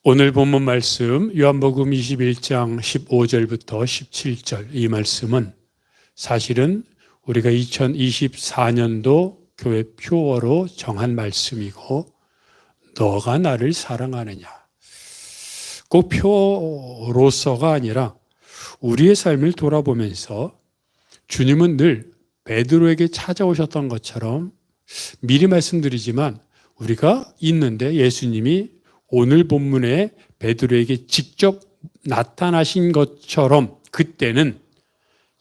오늘 본문 말씀 요한복음 21장 15절부터 17절 이 말씀은 사실은 우리가 2024년도 교회 표어로 정한 말씀이고 너가 나를 사랑하느냐 꼭 표어로서가 아니라 우리의 삶을 돌아보면서 주님은 늘 베드로에게 찾아오셨던 것처럼 미리 말씀드리지만 우리가 있는데 예수님이 오늘 본문에 베드로에게 직접 나타나신 것처럼 그때는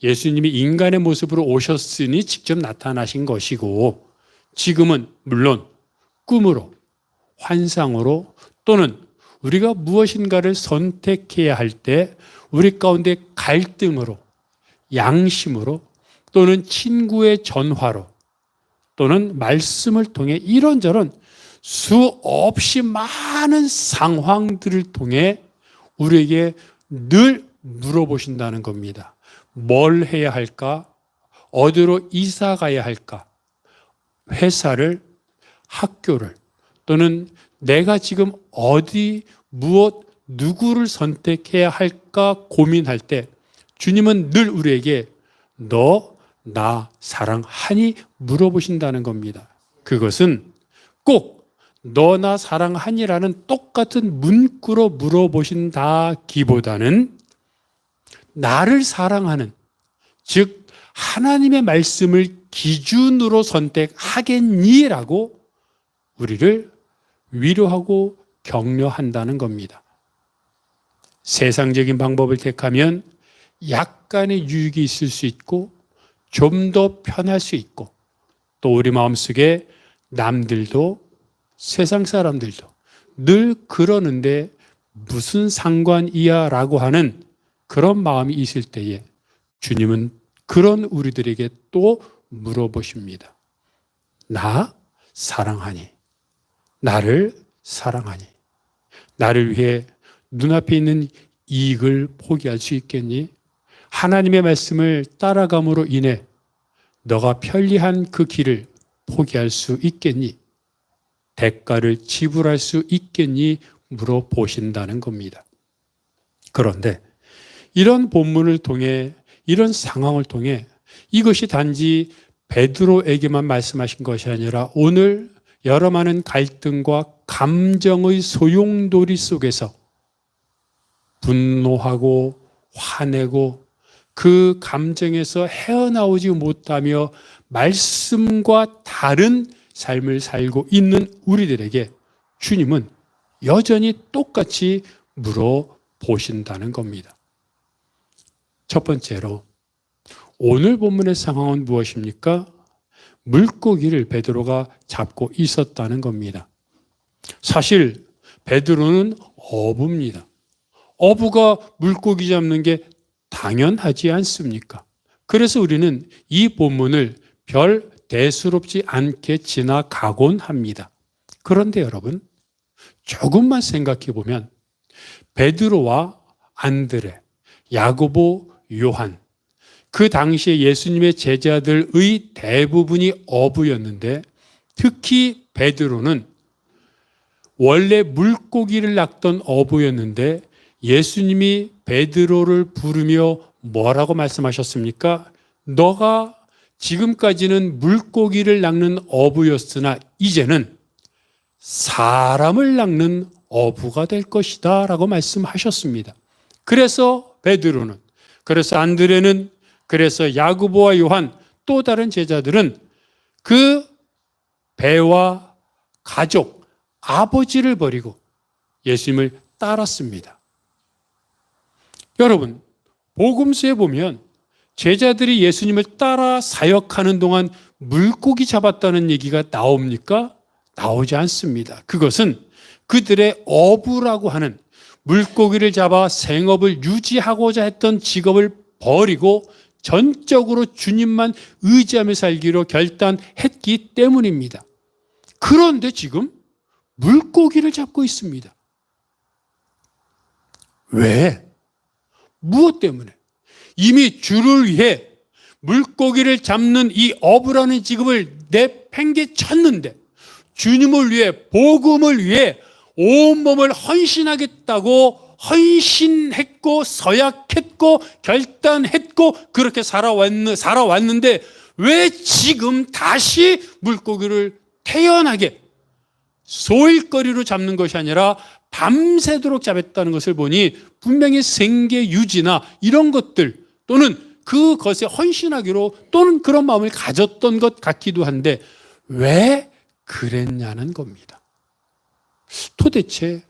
예수님이 인간의 모습으로 오셨으니 직접 나타나신 것이고 지금은 물론 꿈으로, 환상으로 또는 우리가 무엇인가를 선택해야 할 때 우리 가운데 갈등으로, 양심으로 또는 친구의 전화로 또는 말씀을 통해 이런저런 수없이 많은 상황들을 통해 우리에게 늘 물어보신다는 겁니다. 뭘 해야 할까? 어디로 이사 가야 할까? 회사를, 학교를 또는 내가 지금 어디, 무엇, 누구를 선택해야 할까 고민할 때 주님은 늘 우리에게 너, 나 사랑하니? 물어보신다는 겁니다. 그것은 꼭 너 나 사랑하니라는 똑같은 문구로 물어보신다기보다는 나를 사랑하는, 즉 하나님의 말씀을 기준으로 선택하겠니라고 우리를 위로하고 격려한다는 겁니다. 세상적인 방법을 택하면 약간의 유익이 있을 수 있고 좀 더 편할 수 있고 또 우리 마음속에 남들도 세상 사람들도 늘 그러는데 무슨 상관이야 라고 하는 그런 마음이 있을 때에 주님은 그런 우리들에게 또 물어보십니다. 나 사랑하니? 나를 사랑하니? 나를 위해 눈앞에 있는 이익을 포기할 수 있겠니? 하나님의 말씀을 따라감으로 인해 너가 편리한 그 길을 포기할 수 있겠니? 대가를 지불할 수 있겠니? 물어보신다는 겁니다. 그런데 이런 본문을 통해 이런 상황을 통해 이것이 단지 베드로에게만 말씀하신 것이 아니라 오늘 여러 많은 갈등과 감정의 소용돌이 속에서 분노하고 화내고 그 감정에서 헤어나오지 못하며 말씀과 다른 삶을 살고 있는 우리들에게 주님은 여전히 똑같이 물어보신다는 겁니다. 첫 번째로 오늘 본문의 상황은 무엇입니까? 물고기를 베드로가 잡고 있었다는 겁니다. 사실 베드로는 어부입니다. 어부가 물고기 잡는 게 당연하지 않습니까? 그래서 우리는 이 본문을 별 대수롭지 않게 지나가곤 합니다. 그런데 여러분, 조금만 생각해 보면 베드로와 안드레, 야고보, 요한, 그 당시에 예수님의 제자들의 대부분이 어부였는데 특히 베드로는 원래 물고기를 낚던 어부였는데 예수님이 베드로를 부르며 뭐라고 말씀하셨습니까? 너가 지금까지는 물고기를 낚는 어부였으나 이제는 사람을 낚는 어부가 될 것이다 라고 말씀하셨습니다. 그래서 베드로는, 그래서 안드레는, 그래서 야고보와 요한 또 다른 제자들은 그 배와 가족, 아버지를 버리고 예수님을 따랐습니다. 여러분, 복음서에 보면 제자들이 예수님을 따라 사역하는 동안 물고기 잡았다는 얘기가 나옵니까? 나오지 않습니다. 그것은 그들의 어부라고 하는 물고기를 잡아 생업을 유지하고자 했던 직업을 버리고 전적으로 주님만 의지하며 살기로 결단했기 때문입니다. 그런데 지금 물고기를 잡고 있습니다. 왜? 무엇 때문에? 이미 주를 위해 물고기를 잡는 이 어부라는 직업을 내팽개쳤는데 주님을 위해, 복음을 위해 온몸을 헌신하겠다고 헌신했고 서약했고 결단했고 그렇게 살아왔는데 왜 지금 다시 물고기를 태연하게 소일거리로 잡는 것이 아니라 밤새도록 잡았다는 것을 보니 분명히 생계 유지나 이런 것들 또는 그것에 헌신하기로 또는 그런 마음을 가졌던 것 같기도 한데 왜 그랬냐는 겁니다. 도대체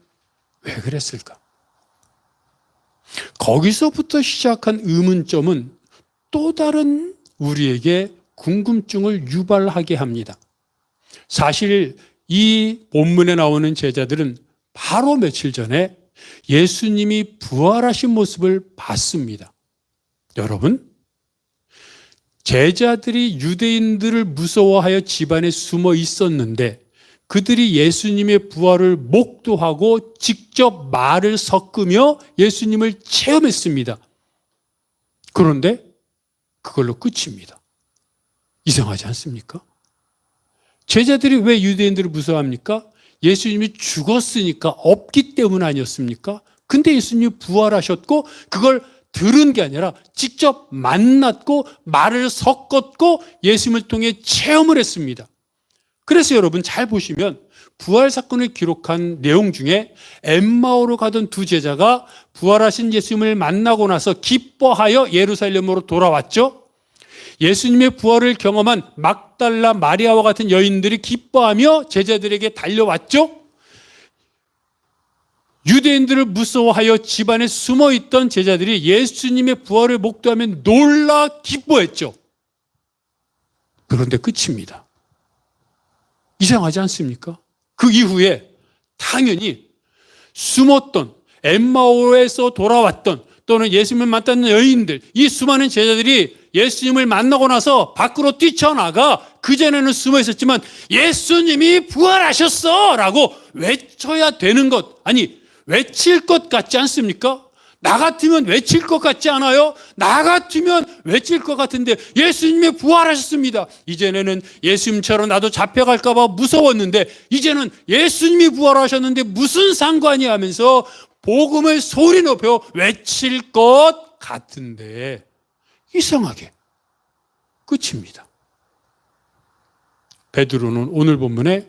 왜 그랬을까? 거기서부터 시작한 의문점은 또 다른 우리에게 궁금증을 유발하게 합니다. 사실 이 본문에 나오는 제자들은 바로 며칠 전에 예수님이 부활하신 모습을 봤습니다. 여러분, 제자들이 유대인들을 무서워하여 집안에 숨어 있었는데 그들이 예수님의 부활을 목도하고 직접 말을 섞으며 예수님을 체험했습니다. 그런데 그걸로 끝입니다. 이상하지 않습니까? 제자들이 왜 유대인들을 무서워합니까? 예수님이 죽었으니까 없기 때문 아니었습니까? 근데 예수님이 부활하셨고 그걸 들은 게 아니라 직접 만났고 말을 섞었고 예수님을 통해 체험을 했습니다. 그래서 여러분 잘 보시면 부활 사건을 기록한 내용 중에 엠마오로 가던 두 제자가 부활하신 예수님을 만나고 나서 기뻐하여 예루살렘으로 돌아왔죠. 예수님의 부활을 경험한 막달라 마리아와 같은 여인들이 기뻐하며 제자들에게 달려왔죠. 유대인들을 무서워하여 집안에 숨어있던 제자들이 예수님의 부활을 목도하며 놀라 기뻐했죠. 그런데 끝입니다. 이상하지 않습니까? 그 이후에 당연히 숨었던 엠마오에서 돌아왔던 또는 예수님을 만났던 여인들, 이 수많은 제자들이 예수님을 만나고 나서 밖으로 뛰쳐나가 그전에는 숨어 있었지만 예수님이 부활하셨어! 라고 외쳐야 되는 것, 아니 외칠 것 같지 않습니까? 나 같으면 외칠 것 같지 않아요? 나 같으면 외칠 것 같은데 예수님이 부활하셨습니다. 이전에는 예수님처럼 나도 잡혀갈까 봐 무서웠는데 이제는 예수님이 부활하셨는데 무슨 상관이 하면서 복음을 소리 높여 외칠 것 같은데 이상하게 끝입니다. 베드로는 오늘 본문에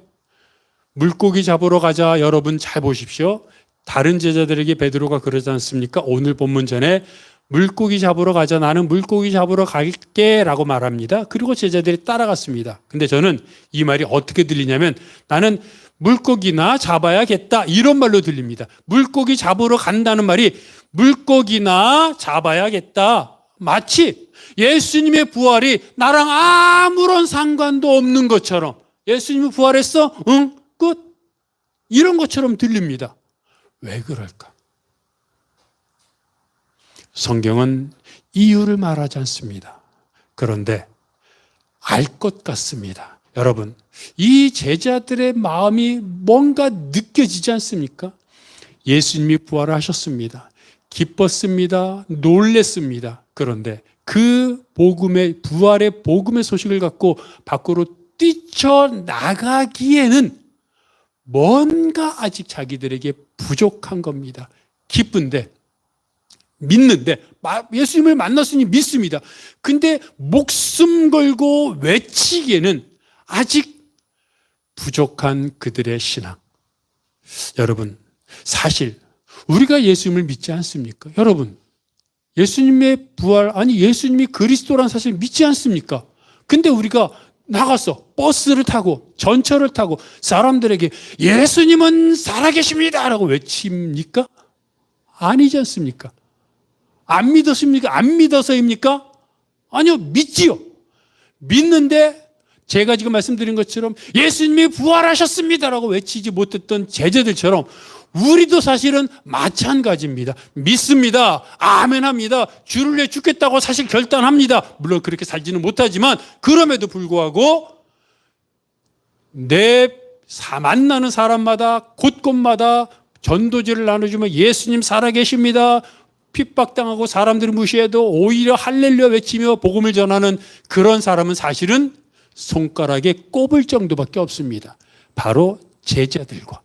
물고기 잡으러 가자. 여러분 잘 보십시오. 다른 제자들에게 베드로가 그러지 않습니까? 오늘 본문 전에 물고기 잡으러 가자. 나는 물고기 잡으러 갈게 라고 말합니다. 그리고 제자들이 따라갔습니다. 근데 저는 이 말이 어떻게 들리냐면 나는 물고기나 잡아야겠다 이런 말로 들립니다. 물고기 잡으러 간다는 말이 물고기나 잡아야겠다. 마치 예수님의 부활이 나랑 아무런 상관도 없는 것처럼 예수님이 부활했어? 응? 끝? 이런 것처럼 들립니다. 왜 그럴까? 성경은 이유를 말하지 않습니다. 그런데 알 것 같습니다. 여러분, 이 제자들의 마음이 뭔가 느껴지지 않습니까? 예수님이 부활하셨습니다. 기뻤습니다. 놀랬습니다. 그런데 그 복음의, 부활의 복음의 소식을 갖고 밖으로 뛰쳐나가기에는 뭔가 아직 자기들에게 부족한 겁니다. 기쁜데, 믿는데, 예수님을 만났으니 믿습니다. 근데 목숨 걸고 외치기에는 아직 부족한 그들의 신앙. 여러분, 사실 우리가 예수님을 믿지 않습니까? 여러분, 예수님의 부활, 아니 예수님이 그리스도라는 사실을 믿지 않습니까? 근데 우리가 나가서 버스를 타고 전철을 타고 사람들에게 예수님은 살아계십니다 라고 외칩니까? 아니지 않습니까? 안 믿었습니까? 안 믿어서입니까? 아니요, 믿지요. 믿는데 제가 지금 말씀드린 것처럼 예수님이 부활하셨습니다라고 외치지 못했던 제자들처럼 우리도 사실은 마찬가지입니다. 믿습니다. 아멘합니다. 주를 위해 죽겠다고 사실 결단합니다. 물론 그렇게 살지는 못하지만 그럼에도 불구하고 만나는 사람마다 곳곳마다 전도지를 나눠주며 예수님 살아계십니다. 핍박당하고 사람들이 무시해도 오히려 할렐루야 외치며 복음을 전하는 그런 사람은 사실은 손가락에 꼽을 정도밖에 없습니다. 바로 제자들과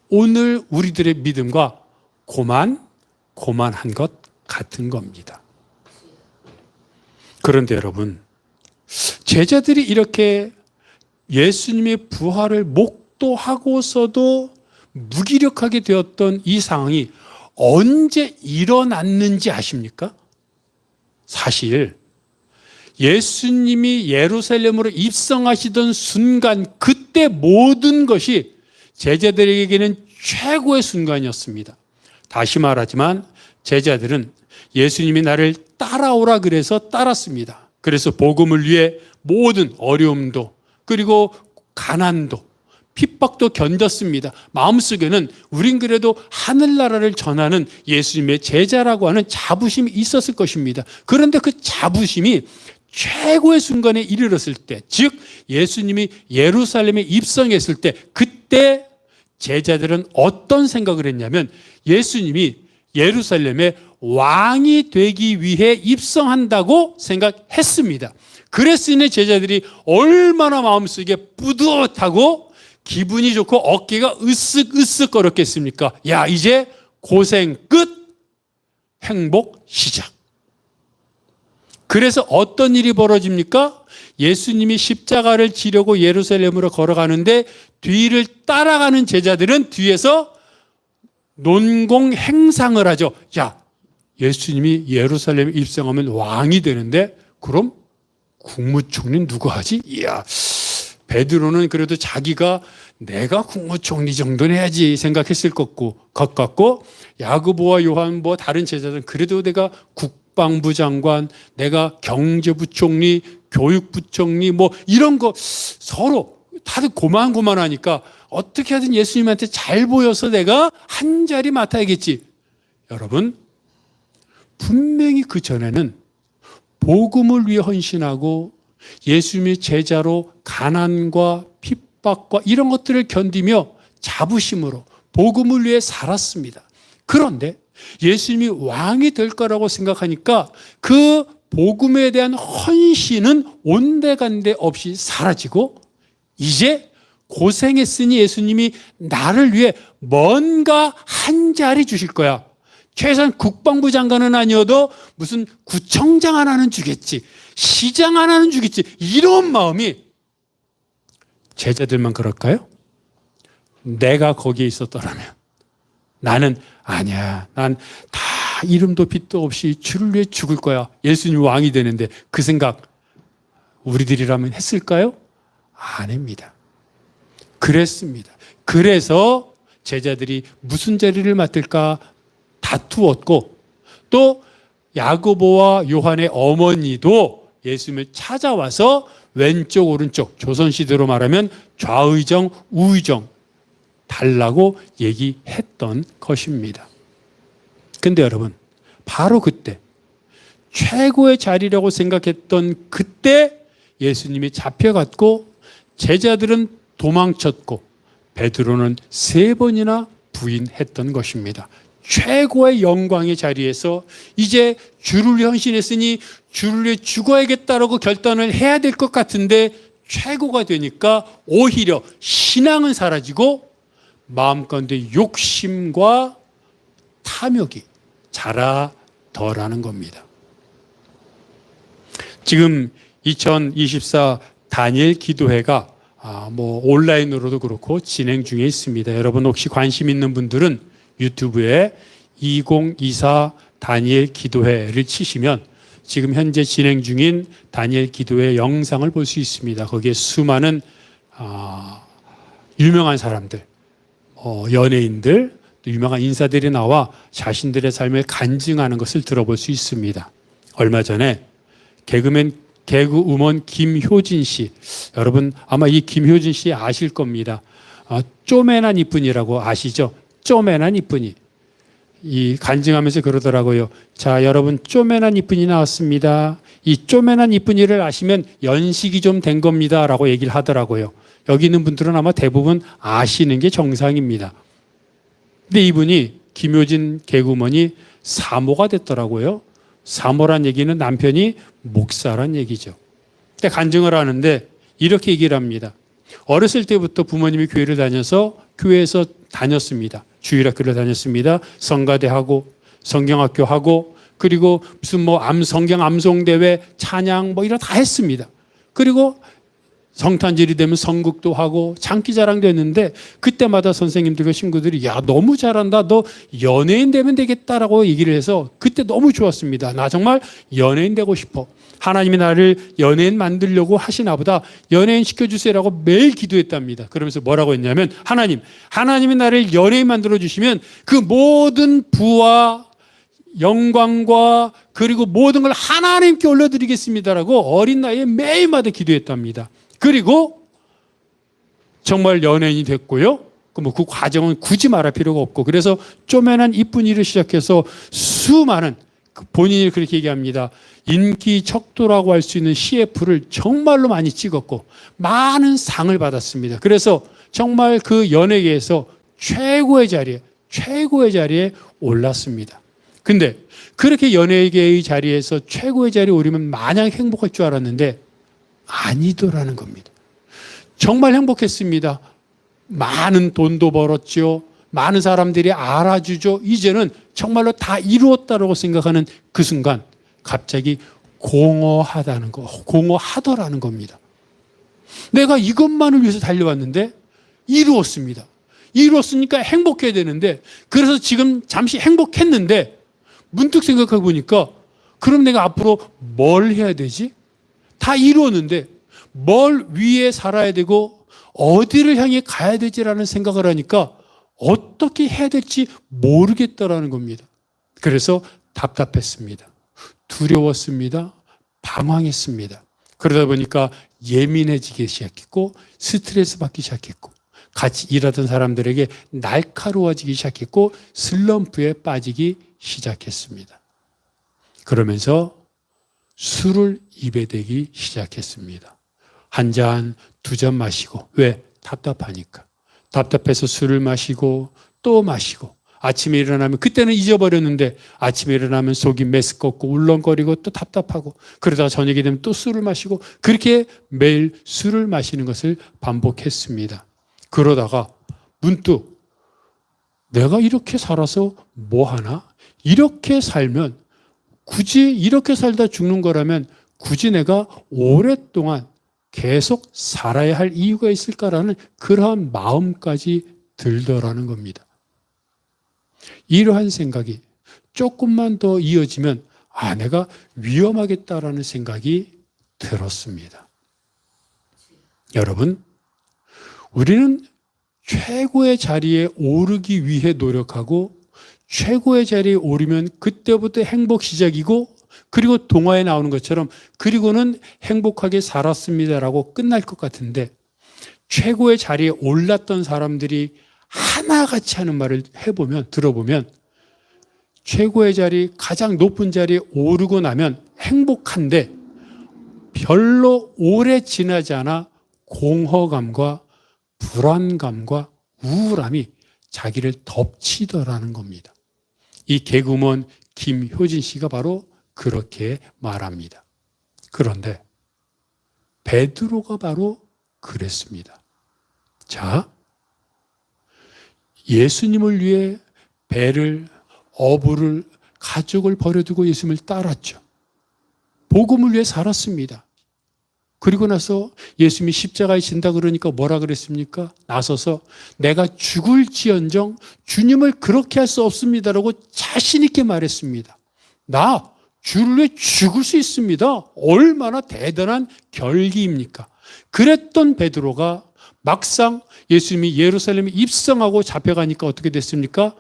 오늘 우리들의 믿음과 고만한 것 같은 겁니다. 그런데 여러분, 제자들이 이렇게 예수님의 부활을 목도하고서도 무기력하게 되었던 이 상황이 언제 일어났는지 아십니까? 사실 예수님이 예루살렘으로 입성하시던 순간, 그때 모든 것이 제자들에게는 최고의 순간이었습니다. 다시 말하지만 제자들은 예수님이 나를 따라오라 그래서 따랐습니다. 그래서 복음을 위해 모든 어려움도, 그리고 가난도, 핍박도 견뎠습니다. 마음속에는 우린 그래도 하늘나라를 전하는 예수님의 제자라고 하는 자부심이 있었을 것입니다. 그런데 그 자부심이 최고의 순간에 이르렀을 때, 즉 예수님이 예루살렘에 입성했을 때, 그때 제자들은 어떤 생각을 했냐면 예수님이 예루살렘의 왕이 되기 위해 입성한다고 생각했습니다. 그랬으니 제자들이 얼마나 마음속에 뿌듯하고 기분이 좋고 어깨가 으쓱으쓱거렸겠습니까? 야, 이제 고생 끝, 행복 시작. 그래서 어떤 일이 벌어집니까? 예수님이 십자가를 지려고 예루살렘으로 걸어가는데 뒤를 따라가는 제자들은 뒤에서 논공 행상을 하죠. 야, 예수님이 예루살렘에 입성하면 왕이 되는데 그럼 국무총리 누가 하지? 이야, 베드로는 그래도 자기가 내가 국무총리 정도는 해야지 생각했을 것 같고, 야고보와 요한 뭐 다른 제자들은 그래도 내가 국방부 장관, 내가 경제부총리, 교육부총리 뭐 이런 거 서로 다들 고만고만하니까 어떻게 하든 예수님한테 잘 보여서 내가 한 자리 맡아야겠지. 여러분, 분명히 그 전에는 복음을 위해 헌신하고 예수님의 제자로 가난과 핍박과 이런 것들을 견디며 자부심으로 복음을 위해 살았습니다. 그런데 예수님이 왕이 될 거라고 생각하니까 그 복음에 대한 헌신은 온데간데 없이 사라지고, 이제 고생했으니 예수님이 나를 위해 뭔가 한 자리 주실 거야. 최소한 국방부 장관은 아니어도 무슨 구청장 하나는 주겠지, 시장 하나는 주겠지, 이런 마음이, 제자들만 그럴까요? 내가 거기에 있었더라면 나는 아니야, 난 다 이름도 빛도 없이 주를 위해 죽을 거야, 예수님 왕이 되는데, 그 생각 우리들이라면 했을까요? 아닙니다. 그랬습니다. 그래서 제자들이 무슨 자리를 맡을까 다투었고, 또 야고보와 요한의 어머니도 예수님을 찾아와서 왼쪽 오른쪽, 조선시대로 말하면 좌의정 우의정 달라고 얘기했던 것입니다. 근데 여러분, 바로 그때 최고의 자리라고 생각했던 그때 예수님이 잡혀갔고 제자들은 도망쳤고 베드로는 3번이나 부인했던 것입니다. 최고의 영광의 자리에서 이제 주를 위해 헌신했으니 주를 위해 죽어야겠다라고 결단을 해야 될 것 같은데 최고가 되니까 오히려 신앙은 사라지고 마음가운데 욕심과 탐욕이 자라더라는 겁니다. 지금 2024 다니엘 기도회가 온라인으로도 그렇고 진행 중에 있습니다. 여러분 혹시 관심 있는 분들은 유튜브에 2024 다니엘 기도회를 치시면 지금 현재 진행 중인 다니엘 기도회 영상을 볼 수 있습니다. 거기에 수많은 유명한 사람들, 연예인들, 또 유명한 인사들이 나와 자신들의 삶을 간증하는 것을 들어볼 수 있습니다. 얼마 전에 개그우먼 김효진 씨, 여러분 아마 이 김효진 씨 아실 겁니다. 쪼매난 이쁜이라고 아시죠? 쪼매난 이쁜이. 이 간증하면서 그러더라고요. 자, 여러분 쪼매난 이쁜이 나왔습니다. 이 쪼매난 이쁜이를 아시면 연식이 좀 된 겁니다 라고 얘기를 하더라고요. 여기 있는 분들은 아마 대부분 아시는 게 정상입니다. 근데 이분이, 김효진 개그우먼이 사모가 됐더라고요. 사모란 얘기는 남편이 목사란 얘기죠. 근데 간증을 하는데 이렇게 얘기를 합니다. 어렸을 때부터 부모님이 교회를 다녀서 교회에서 다녔습니다. 주일학교를 다녔습니다. 성가대하고 성경학교하고 그리고 무슨 뭐 성경 암송대회 찬양 뭐 이런 다 했습니다. 그리고 성탄절이 되면 성극도 하고 장기자랑도 했는데 그때마다 선생님들과 친구들이 야 너무 잘한다 너 연예인 되면 되겠다라고 얘기를 해서 그때 너무 좋았습니다. 나 정말 연예인 되고 싶어. 하나님이 나를 연예인 만들려고 하시나 보다 연예인 시켜주세요라고 매일 기도했답니다. 그러면서 뭐라고 했냐면 하나님이 나를 연예인 만들어 주시면 그 모든 부와 영광과 그리고 모든 걸 하나님께 올려드리겠습니다라고 어린 나이에 매일마다 기도했답니다. 그리고 정말 연예인이 됐고요. 그 과정은 굳이 말할 필요가 없고 그래서 쪼매난 이쁜 일을 시작해서 수많은 본인이 그렇게 얘기합니다. 인기 척도라고 할 수 있는 CF를 정말로 많이 찍었고 많은 상을 받았습니다. 그래서 정말 그 연예계에서 최고의 자리에 올랐습니다. 근데 그렇게 연예계의 자리에서 최고의 자리에 오르면 마냥 행복할 줄 알았는데 아니더라는 겁니다. 정말 행복했습니다. 많은 돈도 벌었죠. 많은 사람들이 알아주죠. 이제는 정말로 다 이루었다고 생각하는 그 순간 갑자기 공허하더라는 겁니다. 내가 이것만을 위해서 달려왔는데 이루었습니다. 이루었으니까 행복해야 되는데 그래서 지금 잠시 행복했는데 문득 생각해 보니까 그럼 내가 앞으로 뭘 해야 되지? 다 이루었는데 뭘 위해 살아야 되고 어디를 향해 가야 되지라는 생각을 하니까 어떻게 해야 될지 모르겠다라는 겁니다. 그래서 답답했습니다. 두려웠습니다. 방황했습니다. 그러다 보니까 예민해지기 시작했고 스트레스 받기 시작했고 같이 일하던 사람들에게 날카로워지기 시작했고 슬럼프에 빠지기 시작했습니다. 그러면서 술을 입에 대기 시작했습니다. 한 잔, 두 잔 마시고 왜? 답답하니까. 답답해서 술을 마시고 또 마시고 아침에 일어나면 그때는 잊어버렸는데 아침에 일어나면 속이 메스껍고 울렁거리고 또 답답하고 그러다가 저녁이 되면 또 술을 마시고 그렇게 매일 술을 마시는 것을 반복했습니다. 그러다가 문득 내가 이렇게 살아서 뭐 하나? 이렇게 살면 굳이 이렇게 살다 죽는 거라면 굳이 내가 오랫동안 계속 살아야 할 이유가 있을까라는 그러한 마음까지 들더라는 겁니다. 이러한 생각이 조금만 더 이어지면 내가 위험하겠다라는 생각이 들었습니다. 여러분, 우리는 최고의 자리에 오르기 위해 노력하고 최고의 자리에 오르면 그때부터 행복 시작이고 그리고 동화에 나오는 것처럼 그리고는 행복하게 살았습니다라고 끝날 것 같은데 최고의 자리에 올랐던 사람들이 하나같이 하는 말을 들어보면 최고의 자리, 가장 높은 자리에 오르고 나면 행복한데 별로 오래 지나지 않아 공허감과 불안감과 우울함이 자기를 덮치더라는 겁니다. 이 개그우먼 김효진 씨가 바로 그렇게 말합니다. 그런데 베드로가 바로 그랬습니다. 자, 예수님을 위해 배를, 어부를, 가족을 버려두고 예수님을 따랐죠. 복음을 위해 살았습니다. 그리고 나서 예수님이 십자가에 진다 그러니까 뭐라 그랬습니까? 나서서 내가 죽을지언정 주님을 그렇게 할 수 없습니다라고 자신 있게 말했습니다. 나 주를 위해 죽을 수 있습니다. 얼마나 대단한 결기입니까? 그랬던 베드로가 막상 예수님이 예루살렘에 입성하고 잡혀가니까 어떻게 됐습니까?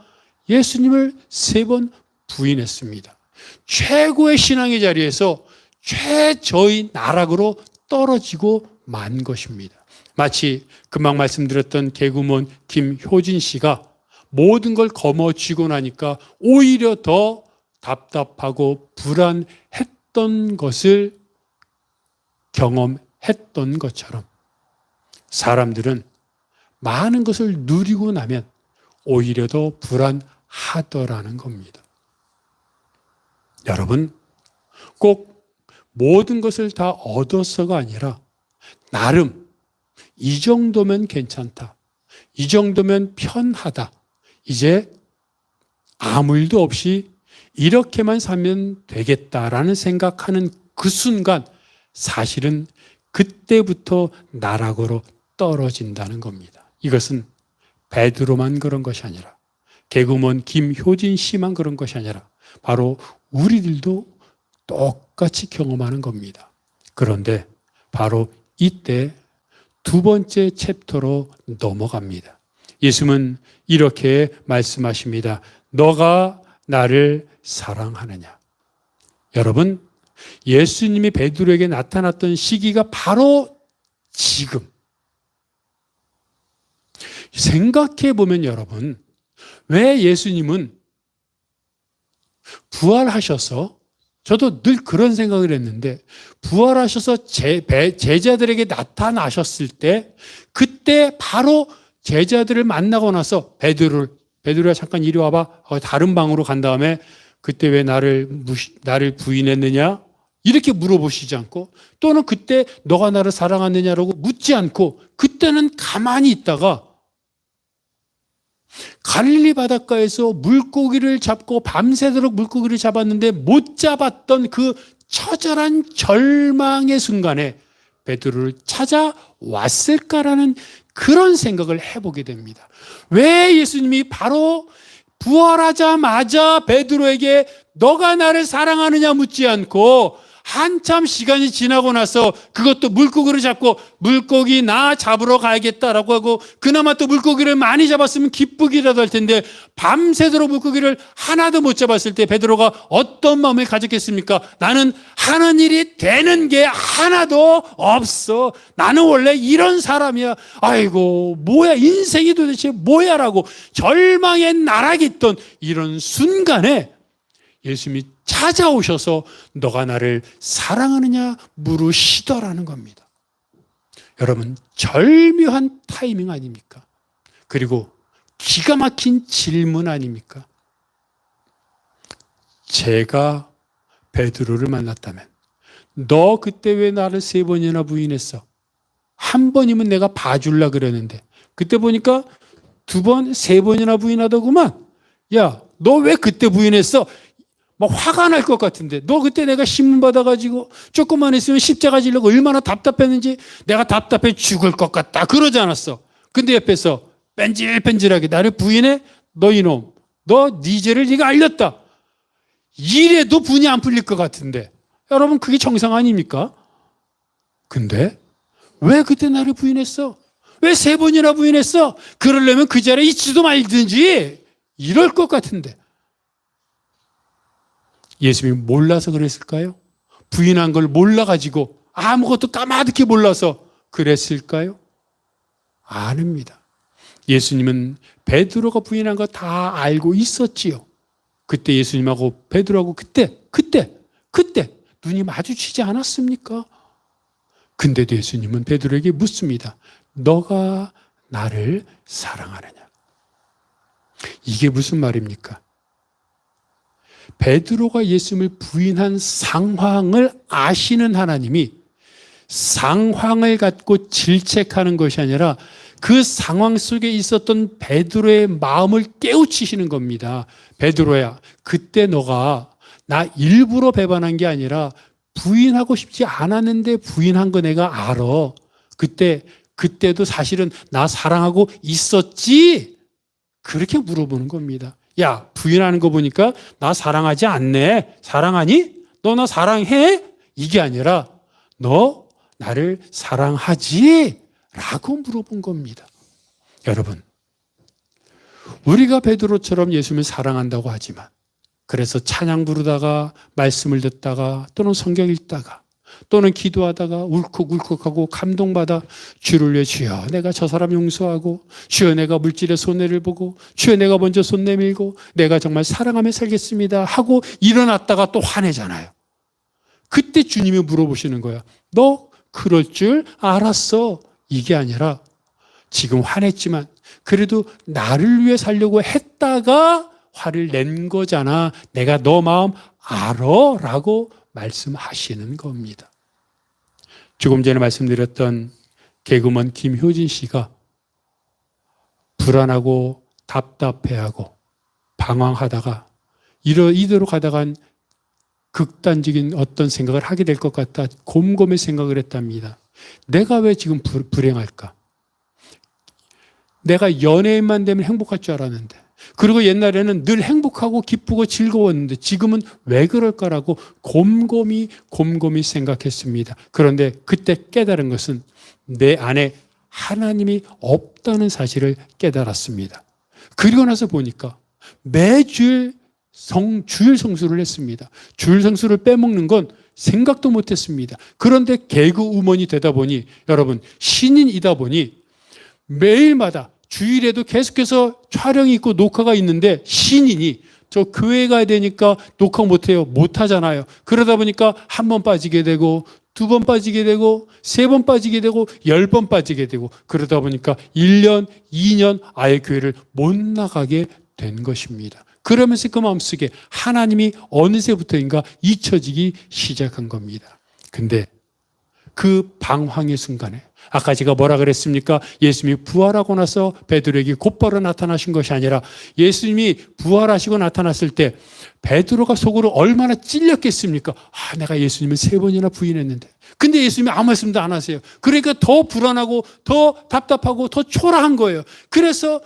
예수님을 3번 부인했습니다. 최고의 신앙의 자리에서 최저의 나락으로 떨어지고 만 것입니다. 마치 금방 말씀드렸던 개그우먼 김효진 씨가 모든 걸 거머쥐고 나니까 오히려 더 답답하고 불안했던 것을 경험했던 것처럼 사람들은 많은 것을 누리고 나면 오히려 더 불안하더라는 겁니다. 여러분, 꼭 모든 것을 다 얻어서가 아니라 나름 이 정도면 괜찮다. 이 정도면 편하다. 이제 아무 일도 없이 이렇게만 살면 되겠다라는 생각하는 그 순간 사실은 그때부터 나락으로 떨어진다는 겁니다. 이것은 베드로만 그런 것이 아니라 개그우먼 김효진 씨만 그런 것이 아니라 바로 우리들도 똑같이 경험하는 겁니다. 그런데 바로 이때 두 번째 챕터로 넘어갑니다. 예수님은 이렇게 말씀하십니다. 너가 나를 사랑하느냐? 여러분, 예수님이 베드로에게 나타났던 시기가 바로 지금. 생각해 보면 여러분, 왜 예수님은 부활하셔서, 저도 늘 그런 생각을 했는데, 부활하셔서 제자들에게 나타나셨을 때, 그때 바로 제자들을 만나고 나서 베드로야 잠깐 이리 와봐. 다른 방으로 간 다음에 그때 왜 나를 부인했느냐? 이렇게 물어보시지 않고, 또는 그때 너가 나를 사랑하느냐라고 묻지 않고, 그때는 가만히 있다가 갈릴리 바닷가에서 물고기를 잡고 밤새도록 물고기를 잡았는데 못 잡았던 그 처절한 절망의 순간에 베드로를 찾아왔을까라는 그런 생각을 해보게 됩니다. 왜 예수님이 바로 부활하자마자 베드로에게 너가 나를 사랑하느냐 묻지 않고 한참 시간이 지나고 나서 그것도 물고기를 잡고 물고기 나 잡으러 가야겠다라고 하고 그나마 또 물고기를 많이 잡았으면 기쁘기라도 할 텐데 밤새도록 물고기를 하나도 못 잡았을 때 베드로가 어떤 마음을 가졌겠습니까? 나는 하는 일이 되는 게 하나도 없어. 나는 원래 이런 사람이야. 아이고 뭐야 인생이 도대체 뭐야 라고 절망의 나락에 있던 이런 순간에 예수님이 찾아오셔서 너가 나를 사랑하느냐 물으시더라는 겁니다. 여러분, 절묘한 타이밍 아닙니까? 그리고 기가 막힌 질문 아닙니까? 제가 베드로를 만났다면 너 그때 왜 나를 3번이나 부인했어? 한 번이면 내가 봐줄라 그랬는데 그때 보니까 2번, 3번이나 부인하더구만. 야, 너 왜 그때 부인했어? 막 화가 날 것 같은데 너 그때 내가 신문 받아가지고 조금만 있으면 십자가 지려고 얼마나 답답했는지 내가 답답해 죽을 것 같다 그러지 않았어. 근데 옆에서 뺀질뺀질하게 나를 부인해? 너 이놈, 너 네 죄를 네가 알렸다. 이래도 분이 안 풀릴 것 같은데 여러분 그게 정상 아닙니까? 근데 왜 그때 나를 부인했어? 왜 3번이나 부인했어? 그러려면 그 자리에 있지도 말든지 이럴 것 같은데 예수님이 몰라서 그랬을까요? 부인한 걸 몰라가지고 아무것도 까마득히 몰라서 그랬을까요? 아닙니다. 예수님은 베드로가 부인한 거 다 알고 있었지요. 그때 예수님하고 베드로하고 그때 눈이 마주치지 않았습니까? 근데도 예수님은 베드로에게 묻습니다. 너가 나를 사랑하느냐? 이게 무슨 말입니까? 베드로가 예수님을 부인한 상황을 아시는 하나님이 상황을 갖고 질책하는 것이 아니라 그 상황 속에 있었던 베드로의 마음을 깨우치시는 겁니다. 베드로야, 그때 너가 나 일부러 배반한 게 아니라 부인하고 싶지 않았는데 부인한 거 내가 알아. 그때도 사실은 나 사랑하고 있었지? 그렇게 물어보는 겁니다. 야, 부인하는 거 보니까 나 사랑하지 않네. 사랑하니? 너 나 사랑해? 이게 아니라 너 나를 사랑하지? 라고 물어본 겁니다. 여러분, 우리가 베드로처럼 예수님을 사랑한다고 하지만 그래서 찬양 부르다가 말씀을 듣다가 또는 성경 읽다가 또는 기도하다가 울컥울컥하고 감동받아 주를 위해 주여 내가 저 사람 용서하고 주여 내가 물질의 손해를 보고 주여 내가 먼저 손 내밀고 내가 정말 사랑하며 살겠습니다 하고 일어났다가 또 화내잖아요. 그때 주님이 물어보시는 거야. 너 그럴 줄 알았어. 이게 아니라 지금 화냈지만 그래도 나를 위해 살려고 했다가 화를 낸 거잖아. 내가 너 마음 알아 라고 말씀하시는 겁니다. 조금 전에 말씀드렸던 개그우먼 김효진 씨가 불안하고 답답해하고 방황하다가 이대로 가다간 극단적인 어떤 생각을 하게 될 것 같다. 곰곰이 생각을 했답니다. 내가 왜 지금 불행할까? 내가 연예인만 되면 행복할 줄 알았는데, 그리고 옛날에는 늘 행복하고 기쁘고 즐거웠는데 지금은 왜 그럴까라고 곰곰이 생각했습니다. 그런데 그때 깨달은 것은 내 안에 하나님이 없다는 사실을 깨달았습니다. 그리고 나서 보니까 매주일 주일 성수를 했습니다. 주일 성수를 빼먹는 건 생각도 못했습니다. 그런데 개그우먼이 되다 보니, 여러분, 신인이다 보니 매일마다 주일에도 계속해서 촬영이 있고 녹화가 있는데, 신인이 저 교회 가야 되니까 녹화 못해요. 못하잖아요. 그러다 보니까 한 번 빠지게 되고, 두 번 빠지게 되고, 세 번 빠지게 되고, 10번 빠지게 되고, 그러다 보니까 1년, 2년 아예 교회를 못 나가게 된 것입니다. 그러면서 그 마음속에 하나님이 어느새부터인가 잊혀지기 시작한 겁니다. 근데 그 방황의 순간에, 아까 제가 뭐라 그랬습니까? 예수님이 부활하고 나서 베드로에게 곧바로 나타나신 것이 아니라, 예수님이 부활하시고 나타났을 때 베드로가 속으로 얼마나 찔렸겠습니까? 내가 예수님을 3번이나 부인했는데. 근데 예수님이 아무 말씀도 안 하세요. 그러니까 더 불안하고 더 답답하고 더 초라한 거예요. 그래서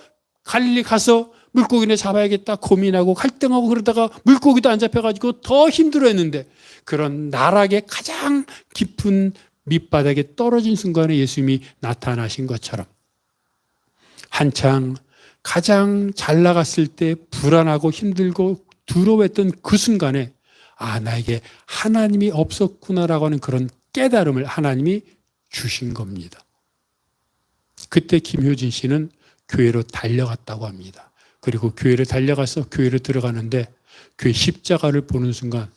갈릴리 가서 물고기를 잡아야겠다 고민하고 갈등하고 그러다가 물고기도 안 잡혀가지고 더 힘들어했는데, 그런 나락의 가장 깊은 밑바닥에 떨어진 순간에 예수님이 나타나신 것처럼, 한창 가장 잘 나갔을 때 불안하고 힘들고 두려워했던 그 순간에 나에게 하나님이 없었구나라고 하는 그런 깨달음을 하나님이 주신 겁니다. 그때 김효진 씨는 교회로 달려갔다고 합니다. 그리고 교회를 달려가서 교회를 들어가는데, 교회 십자가를 보는 순간,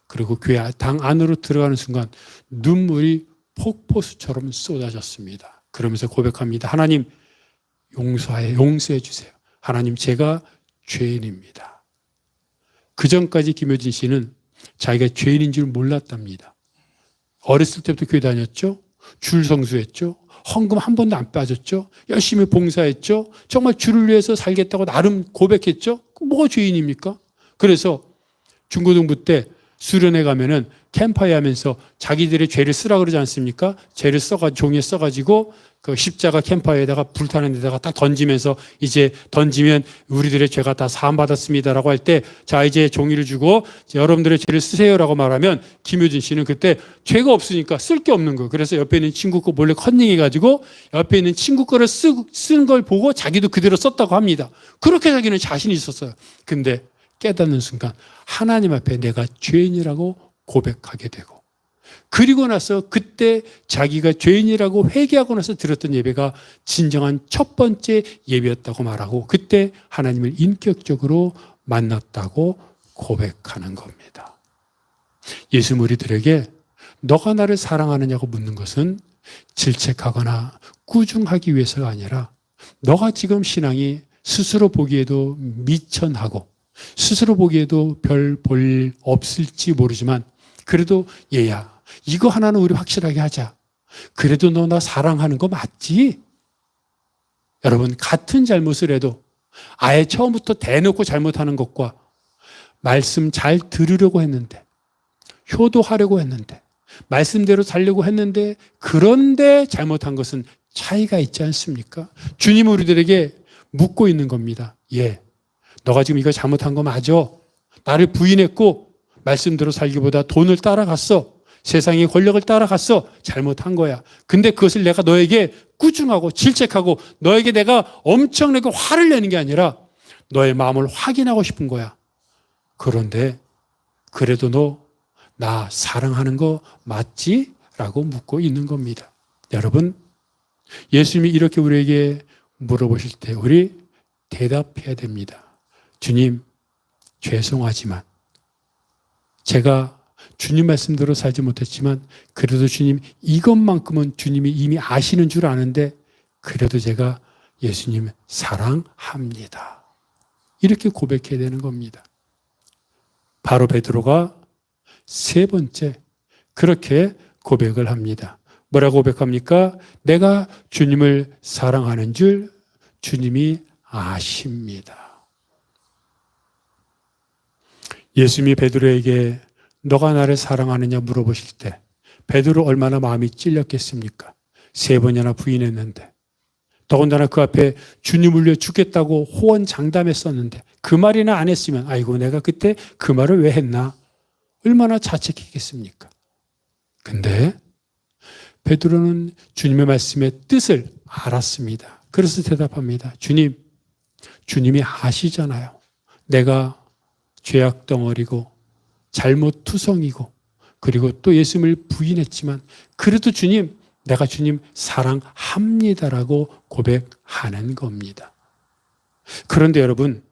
그리고 교회 당 안으로 들어가는 순간 눈물이 폭포수처럼 쏟아졌습니다. 그러면서 고백합니다. 하나님, 용서해 주세요. 하나님, 제가 죄인입니다. 그 전까지 김효진 씨는 자기가 죄인인 줄 몰랐답니다. 어렸을 때부터 교회 다녔죠. 줄 성수했죠. 헌금 한 번도 안 빠졌죠. 열심히 봉사했죠. 정말 주를 위해서 살겠다고 나름 고백했죠. 뭐가 죄인입니까? 그래서 중고등부 때 수련회 가면은 캠파이어 하면서 자기들의 죄를 쓰라 그러지 않습니까? 죄를 종이에 써가지고 그 십자가 캠파이어에다가 불타는 데다가 딱 던지면서, 이제 던지면 우리들의 죄가 다 사함받았습니다라고 할 때, 자, 이제 종이를 주고 여러분들의 죄를 쓰세요라고 말하면, 김효진 씨는 그때 죄가 없으니까 쓸 게 없는 거예요. 그래서 옆에 있는 친구 거 몰래 컨닝해가지고 옆에 있는 친구 거를 쓴 걸 보고 자기도 그대로 썼다고 합니다. 그렇게 자기는 자신이 있었어요. 근데 깨닫는 순간 하나님 앞에 내가 죄인이라고 고백하게 되고, 그리고 나서 그때 자기가 죄인이라고 회개하고 나서 드렸던 예배가 진정한 첫 번째 예배였다고 말하고, 그때 하나님을 인격적으로 만났다고 고백하는 겁니다. 예수 우리들에게 너가 나를 사랑하느냐고 묻는 것은 질책하거나 꾸중하기 위해서가 아니라, 너가 지금 신앙이 스스로 보기에도 미천하고 스스로 보기에도 별 볼 없을지 모르지만, 그래도 얘야, 이거 하나는 우리 확실하게 하자. 그래도 너 나 사랑하는 거 맞지? 여러분, 같은 잘못을 해도 아예 처음부터 대놓고 잘못하는 것과 말씀 잘 들으려고 했는데, 효도하려고 했는데, 말씀대로 살려고 했는데, 그런데 잘못한 것은 차이가 있지 않습니까? 주님 우리들에게 묻고 있는 겁니다. 너가 지금 이거 잘못한 거 맞아. 나를 부인했고 말씀대로 살기보다 돈을 따라갔어. 세상의 권력을 따라갔어. 잘못한 거야. 근데 그것을 내가 너에게 꾸중하고 질책하고 너에게 내가 엄청나게 화를 내는 게 아니라 너의 마음을 확인하고 싶은 거야. 그런데 그래도 너 나 사랑하는 거 맞지? 라고 묻고 있는 겁니다. 여러분, 예수님이 이렇게 우리에게 물어보실 때 우리 대답해야 됩니다. 주님, 죄송하지만 제가 주님 말씀대로 살지 못했지만 그래도 주님, 이것만큼은 주님이 이미 아시는 줄 아는데 그래도 제가 예수님 사랑합니다. 이렇게 고백해야 되는 겁니다. 바로 베드로가 세 번째 그렇게 고백을 합니다. 뭐라고 고백합니까? 내가 주님을 사랑하는 줄 주님이 아십니다. 예수님이 베드로에게 너가 나를 사랑하느냐 물어보실 때 베드로 얼마나 마음이 찔렸겠습니까? 3번이나 부인했는데, 더군다나 그 앞에 주님을 위해 죽겠다고 호언장담했었는데 그 말이나 안 했으면 아이고 내가 그때 그 말을 왜 했나 얼마나 자책했겠습니까? 근데 베드로는 주님의 말씀의 뜻을 알았습니다. 그래서 대답합니다. 주님이 아시잖아요. 내가 죄악 덩어리고 잘못투성이고 그리고 또 예수님을 부인했지만 그래도 주님, 내가 주님 사랑합니다라고 고백하는 겁니다. 그런데 여러분,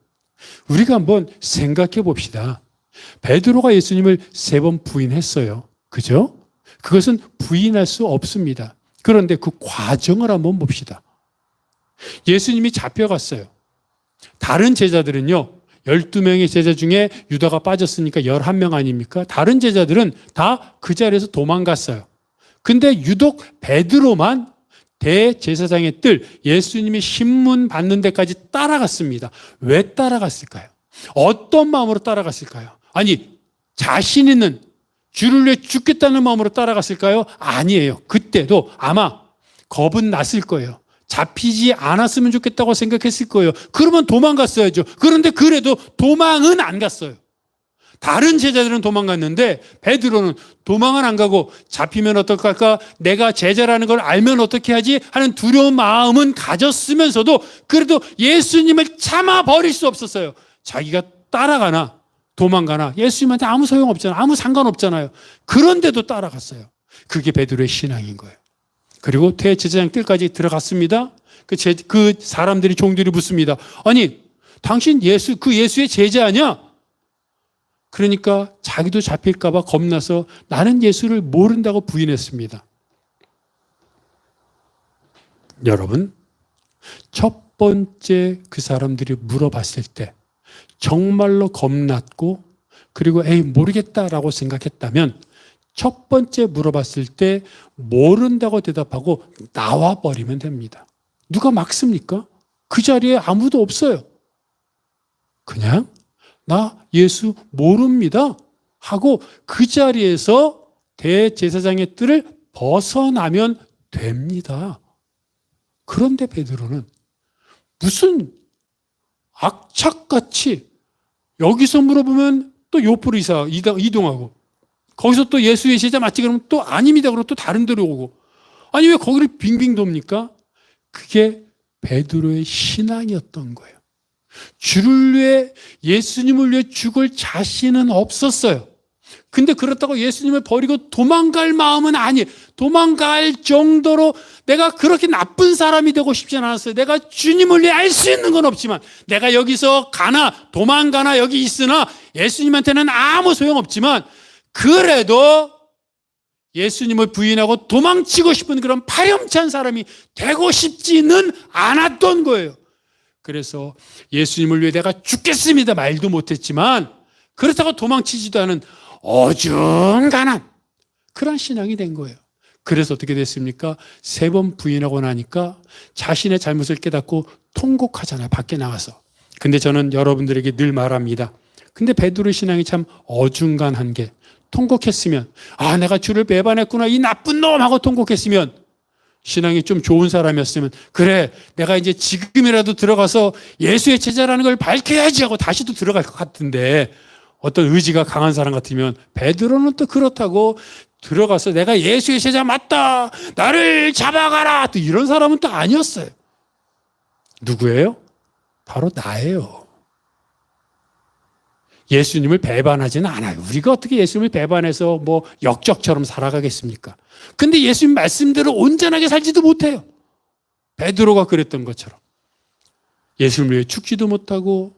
우리가 한번 생각해 봅시다. 베드로가 예수님을 3번 부인했어요. 그죠? 그것은 부인할 수 없습니다. 그런데 그 과정을 한번 봅시다. 예수님이 잡혀갔어요. 다른 제자들은요, 12명의 제자 중에 유다가 빠졌으니까 11명 아닙니까? 다른 제자들은 다 그 자리에서 도망갔어요. 근데 유독 베드로만 대제사장의 뜰, 예수님이 신문 받는 데까지 따라갔습니다. 왜 따라갔을까요? 어떤 마음으로 따라갔을까요? 아니, 자신 있는 주를 위해 죽겠다는 마음으로 따라갔을까요? 아니에요. 그때도 아마 겁은 났을 거예요. 잡히지 않았으면 좋겠다고 생각했을 거예요. 그러면 도망갔어야죠. 그런데 그래도 도망은 안 갔어요. 다른 제자들은 도망갔는데 베드로는 도망은 안 가고 잡히면 어떡할까? 내가 제자라는 걸 알면 어떻게 하지? 하는 두려운 마음은 가졌으면서도 그래도 예수님을 참아 버릴 수 없었어요. 자기가 따라가나 도망가나 예수님한테 아무 소용없잖아요. 아무 상관없잖아요. 그런데도 따라갔어요. 그게 베드로의 신앙인 거예요. 그리고 대제사장 뜰까지 들어갔습니다. 그 사람들이 종들이 묻습니다. 아니, 당신 예수의 제자 아니야? 그러니까 자기도 잡힐까 봐 겁나서 나는 예수를 모른다고 부인했습니다. 여러분, 첫 번째 그 사람들이 물어봤을 때 정말로 겁났고 그리고 에이 모르겠다라고 생각했다면 첫 번째 물어봤을 때 모른다고 대답하고 나와버리면 됩니다. 누가 막습니까? 그 자리에 아무도 없어요. 그냥 나 예수 모릅니다 하고 그 자리에서 대제사장의 뜰을 벗어나면 됩니다. 그런데 베드로는 무슨 악착같이 여기서 물어보면 또 요포로 이동하고 거기서 또 예수의 제자 맞지 그러면 또 아닙니다 그러고 또 다른 데로 오고 아니 왜 거기를 빙빙 돕니까? 그게 베드로의 신앙이었던 거예요. 주를 위해 예수님을 위해 죽을 자신은 없었어요. 근데 그렇다고 예수님을 버리고 도망갈 마음은 아니에요. 도망갈 정도로 내가 그렇게 나쁜 사람이 되고 싶진 않았어요. 내가 주님을 위해 알 수 있는 건 없지만 내가 여기서 가나 도망가나 여기 있으나 예수님한테는 아무 소용없지만 그래도 예수님을 부인하고 도망치고 싶은 그런 파렴치한 사람이 되고 싶지는 않았던 거예요. 그래서 예수님을 위해 내가 죽겠습니다 말도 못했지만 그렇다고 도망치지도 않은 어중간한 그런 신앙이 된 거예요. 그래서 어떻게 됐습니까? 3번 부인하고 나니까 자신의 잘못을 깨닫고 통곡하잖아요. 밖에 나가서. 근데 저는 여러분들에게 늘 말합니다. 근데 베드로의 신앙이 참 어중간한 게 통곡했으면 아 내가 주를 배반했구나 이 나쁜 놈 하고 통곡했으면 신앙이 좀 좋은 사람이었으면 그래 내가 이제 지금이라도 들어가서 예수의 제자라는 걸 밝혀야지 하고 다시 또 들어갈 것 같은데 어떤 의지가 강한 사람 같으면 베드로는 또 그렇다고 들어가서 내가 예수의 제자 맞다 나를 잡아가라 또 이런 사람은 또 아니었어요. 누구예요? 바로 나예요. 예수님을 배반하지는 않아요. 우리가 어떻게 예수님을 배반해서 뭐 역적처럼 살아가겠습니까? 근데 예수님 말씀대로 온전하게 살지도 못해요. 베드로가 그랬던 것처럼 예수님을 위해 죽지도 못하고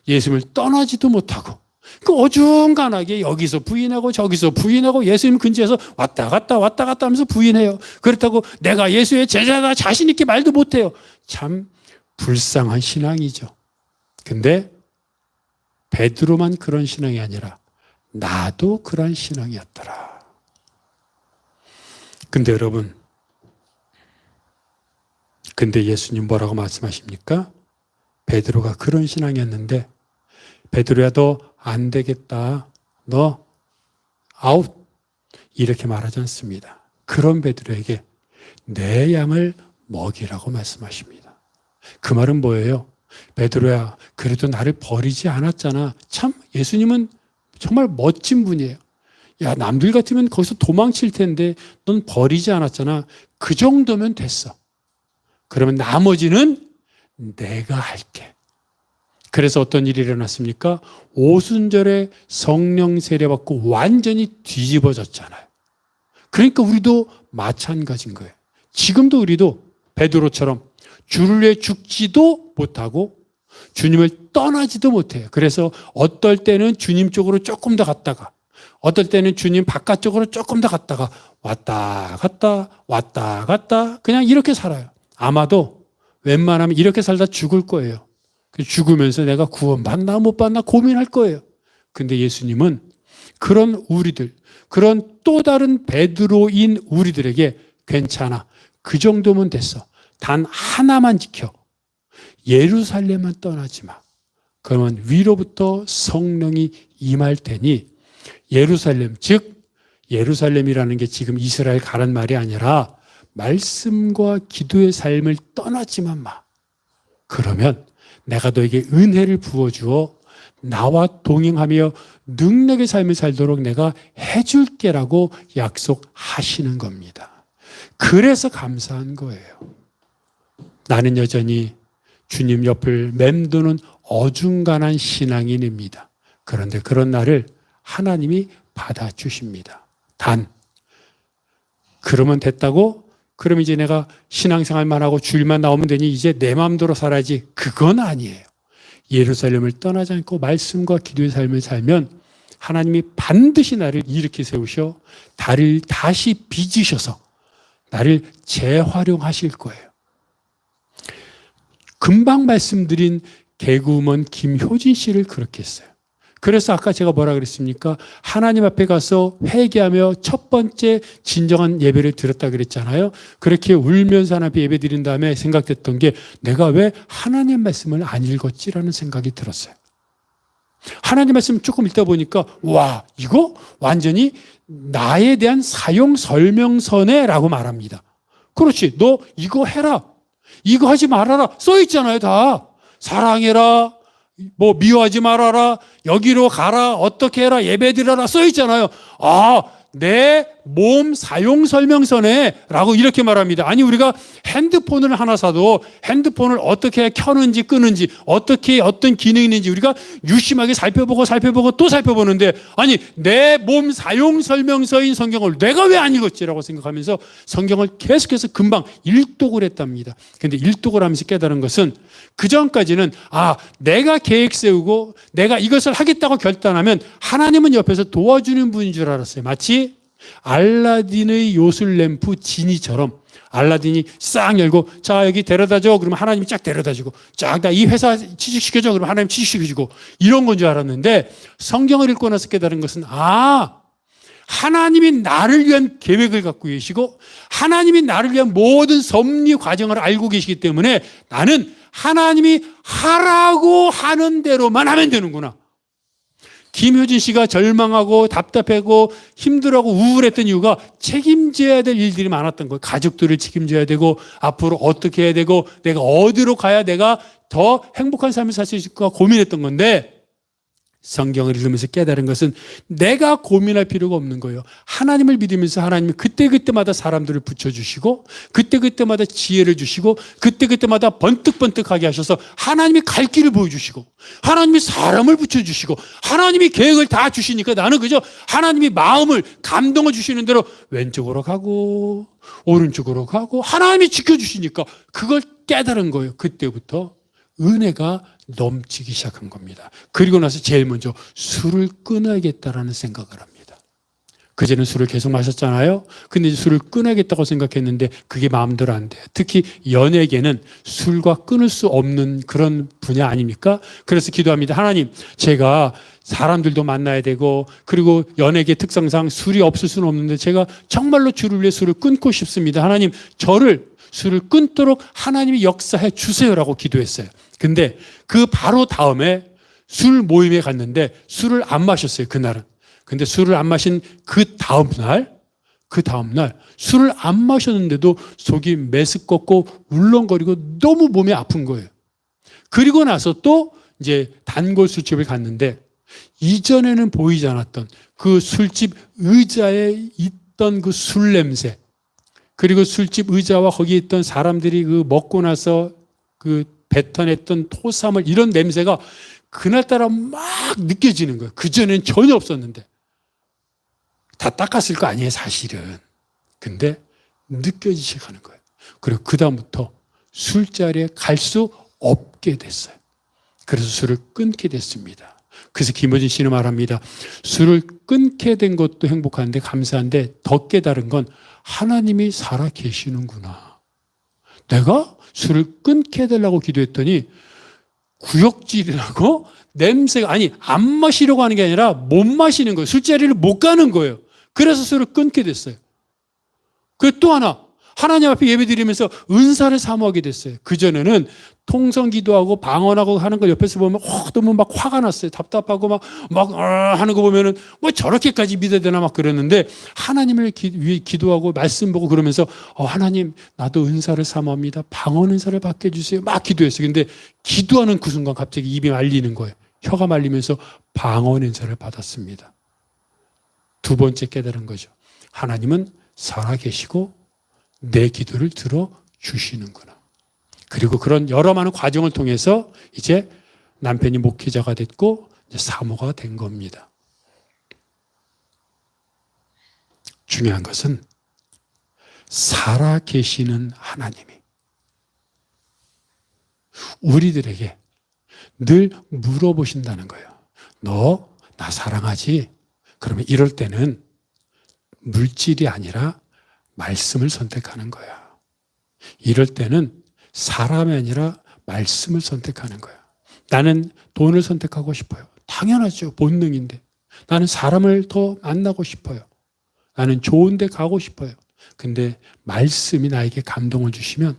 예수님을 떠나지도 못하고 그 어중간하게 여기서 부인하고 저기서 부인하고 예수님 근처에서 왔다 갔다 하면서 부인해요. 그렇다고 내가 예수의 제자다 자신 있게 말도 못해요. 참 불쌍한 신앙이죠. 근데 베드로만 그런 신앙이 아니라 나도 그런 신앙이었더라. 근데 여러분 근데 예수님 뭐라고 말씀하십니까? 베드로가 그런 신앙이었는데 베드로야 너 안 되겠다. 너 아웃. 이렇게 말하지 않습니다. 그런 베드로에게 내 양을 먹이라고 말씀하십니다. 그 말은 뭐예요? 베드로야 그래도 나를 버리지 않았잖아. 참 예수님은 정말 멋진 분이에요. 야 남들 같으면 거기서 도망칠 텐데 넌 버리지 않았잖아. 그 정도면 됐어. 그러면 나머지는 내가 할게. 그래서 어떤 일이 일어났습니까? 오순절에 성령 세례받고 완전히 뒤집어졌잖아요. 그러니까 우리도 마찬가지인 거예요. 지금도 우리도 베드로처럼 주를 위해 죽지도 못하고 주님을 떠나지도 못해요. 그래서 어떨 때는 주님 쪽으로 조금 더 갔다가 어떨 때는 주님 바깥쪽으로 조금 더 갔다가 왔다 갔다 그냥 이렇게 살아요. 아마도 웬만하면 이렇게 살다 죽을 거예요. 죽으면서 내가 구원받나 못 받나 고민할 거예요. 근데 예수님은 그런 우리들, 그런 또 다른 베드로인 우리들에게 괜찮아. 그 정도면 됐어. 단 하나만 지켜. 예루살렘만 떠나지 마. 그러면 위로부터 성령이 임할 테니 예루살렘, 즉 예루살렘이라는 게 지금 이스라엘 가란 말이 아니라 말씀과 기도의 삶을 떠나지만 마. 그러면 내가 너에게 은혜를 부어주어 나와 동행하며 능력의 삶을 살도록 내가 해줄게라고 약속하시는 겁니다. 그래서 감사한 거예요. 나는 여전히 주님 옆을 맴도는 어중간한 신앙인입니다. 그런데 그런 나를 하나님이 받아주십니다. 단, 그러면 됐다고? 그럼 이제 내가 신앙생활만 하고 주일만 나오면 되니 이제 내 마음대로 살아야지. 그건 아니에요. 예루살렘을 떠나지 않고 말씀과 기도의 삶을 살면 하나님이 반드시 나를 일으켜 세우셔 나를 다시 빚으셔서 나를 재활용하실 거예요. 금방 말씀드린 개그우먼 김효진 씨를 그렇게 했어요. 그래서 아까 제가 뭐라 그랬습니까? 하나님 앞에 가서 회개하며 첫 번째 진정한 예배를 드렸다 그랬잖아요. 그렇게 울면서 하나님 앞에 예배 드린 다음에 생각됐던 게 내가 왜 하나님 말씀을 안 읽었지라는 생각이 들었어요. 하나님 말씀 조금 읽다 보니까 와 이거 완전히 나에 대한 사용 설명서네 라고 말합니다. 그렇지 너 이거 해라 이거 하지 말아라 써 있잖아요. 다 사랑해라 뭐 미워하지 말아라 여기로 가라 어떻게 해라 예배드려라 써 있잖아요. 아, 내 몸 사용 설명서네 라고 이렇게 말합니다. 아니 우리가 핸드폰을 하나 사도 핸드폰을 어떻게 켜는지 끄는지 어떻게 어떤 기능이 있는지 우리가 유심하게 살펴보고 또 살펴보는데 아니 내 몸 사용 설명서인 성경을 내가 왜 안 읽었지라고 생각하면서 성경을 계속해서 금방 일독을 했답니다. 그런데 일독을 하면서 깨달은 것은 그전까지는 아 내가 계획 세우고 내가 이것을 하겠다고 결단하면 하나님은 옆에서 도와주는 분인 줄 알았어요. 마치 알라딘의 요술램프 지니처럼 알라딘이 싹 열고 자 여기 데려다줘 그러면 하나님이 쫙 데려다주고 쫙 나 이 회사 취직시켜줘 그러면 하나님 취직시켜주고 이런 건 줄 알았는데 성경을 읽고 나서 깨달은 것은 아 하나님이 나를 위한 계획을 갖고 계시고 하나님이 나를 위한 모든 섭리 과정을 알고 계시기 때문에 나는 하나님이 하라고 하는 대로만 하면 되는구나. 김효진 씨가 절망하고 답답하고 힘들어하고 우울했던 이유가 책임져야 될 일들이 많았던 거예요. 가족들을 책임져야 되고 앞으로 어떻게 해야 되고 내가 어디로 가야 내가 더 행복한 삶을 살 수 있을까 고민했던 건데 성경을 읽으면서 깨달은 것은 내가 고민할 필요가 없는 거예요. 하나님을 믿으면서 하나님이 그때그때마다 사람들을 붙여주시고 그때그때마다 지혜를 주시고 그때그때마다 번뜩번뜩하게 하셔서 하나님이 갈 길을 보여주시고 하나님이 사람을 붙여주시고 하나님이 계획을 다 주시니까 나는 그저 하나님이 마음을 감동을 주시는 대로 왼쪽으로 가고 오른쪽으로 가고 하나님이 지켜주시니까 그걸 깨달은 거예요. 그때부터 은혜가 넘치기 시작한 겁니다. 그리고 나서 제일 먼저 술을 끊어야겠다라는 생각을 합니다. 그제는 술을 계속 마셨잖아요. 근데 이제 술을 끊어야겠다고 생각했는데 그게 마음대로 안 돼요. 특히 연예계는 술과 끊을 수 없는 그런 분야 아닙니까? 그래서 기도합니다. 하나님, 제가 사람들도 만나야 되고 그리고 연예계 특성상 술이 없을 수는 없는데 제가 정말로 주를 위해 술을 끊고 싶습니다. 하나님 저를 술을 끊도록 하나님이 역사해 주세요라고 기도했어요. 근데 그 바로 다음에 술 모임에 갔는데 술을 안 마셨어요. 그날은. 근데 술을 안 마신 그 다음날 술을 안 마셨는데도 속이 메스껍고 울렁거리고 너무 몸이 아픈 거예요. 그리고 나서 또 이제 단골 술집을 갔는데 이전에는 보이지 않았던 그 술집 의자에 있던 그 술 냄새, 그리고 술집 의자와 거기에 있던 사람들이 그 먹고 나서 그 뱉어냈던 토사물 이런 냄새가 그날따라 막 느껴지는 거예요. 그전에는 전혀 없었는데. 다 닦았을 거 아니에요, 사실은. 근데 느껴지기 시작하는 거예요. 그리고 그다음부터 술자리에 갈 수 없게 됐어요. 그래서 술을 끊게 됐습니다. 그래서 김어진 씨는 말합니다. 술을 끊게 된 것도 행복한데 감사한데 더 깨달은 건 하나님이 살아 계시는구나. 내가 술을 끊게 해달라고 기도했더니 구역질이라고 냄새가 아니 안 마시려고 하는 게 아니라 못 마시는 거예요. 술자리를 못 가는 거예요. 그래서 술을 끊게 됐어요. 그리고 또 하나 하나님 앞에 예배드리면서 은사를 사모하게 됐어요. 그전에는 통성기도하고 방언하고 하는 걸 옆에서 보면 너무 막 화가 났어요. 답답하고 막 하는 거 보면은 뭐 저렇게까지 믿어야 되나 막 그랬는데 하나님을 위해 기도하고 말씀 보고 그러면서 하나님 나도 은사를 사모합니다. 방언 은사를 받게 해주세요. 막 기도했어요. 근데 기도하는 그 순간 갑자기 입이 말리는 거예요. 혀가 말리면서 방언 은사를 받았습니다. 두 번째 깨달은 거죠. 하나님은 살아계시고 내 기도를 들어주시는구나. 그리고 그런 여러 많은 과정을 통해서 이제 남편이 목회자가 됐고 이제 사모가 된 겁니다. 중요한 것은 살아계시는 하나님이 우리들에게 늘 물어보신다는 거예요. 너 나 사랑하지? 그러면 이럴 때는 물질이 아니라 말씀을 선택하는 거야. 이럴 때는 사람이 아니라 말씀을 선택하는 거야. 나는 돈을 선택하고 싶어요. 당연하죠. 본능인데. 나는 사람을 더 만나고 싶어요. 나는 좋은 데 가고 싶어요. 근데 말씀이 나에게 감동을 주시면